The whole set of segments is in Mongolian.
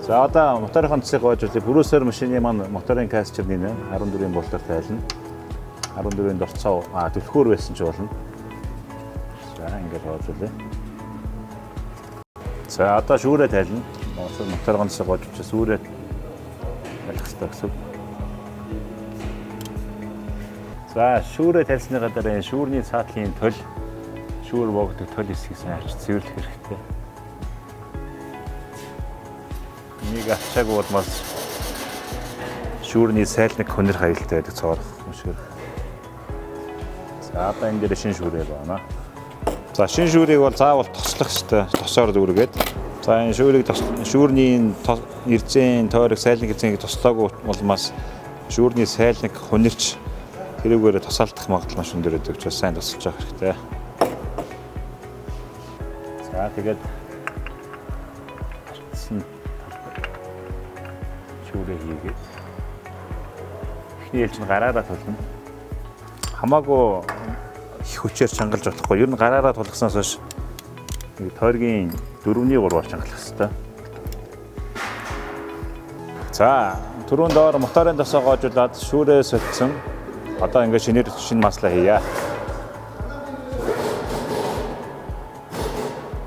За одоо моторын тосыг гоож үлээ. Брюсер машины маань моторын касчерны 14-ийн болдоор тайлна. 14-ийн дорцоо түлхүүр байсан ч болно. За ингээд гоож үлээ. За одоо шүүрээ тайлна. Моторын тосыг гоож учраас шүүрээ тайлах хэрэгтэй гэсэн. За шүүрээ тайлсны гадаар шүүрний цаатлын төл шүүр богдох төл хэсгийг сайн авч цэвэрлэх хэрэгтэй. Нэг авчаагүй бол бас шүүрний сайлныг хөнөр хаялттай байдаг цоорох юм шиг. За одоо энэ дээр шинэ шүүрээ байна. За шинэ шүүрийг бол заавал тослох хэрэгтэй. Тосоор дүүргээд. За энэ шүүрний ирзэн тойрог сайлныг эзэнийг тослоогүй улмаас шүүрний сайлныг хөнөрч тэрүүгээр тосалдах магадлал маш өндөр байдаг учраас сайн тосолж явах хэрэгтэй. За тэгээд шүүрээ хийгээд эхний ээлж нь гараараа тулна. Хамаагүй их хүчээр чангалж болохгүй. Ер нь гараараа тулгасноос хойш тойргийн 4/3-аар чангалах хэрэгтэй. За түрүүн доор моторын тосоо гоожуулаад шүүрээ солилцсон. Одоо ингээд шинэ маслаа хийя.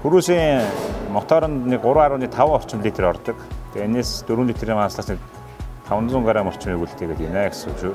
Брюсийн моторонд 3.5 орчим литр ордог. Тэгээ энэс 4 литрийн маслаас 500 г орчмыг үлдээгээдийнэ гэсэн үг шүү.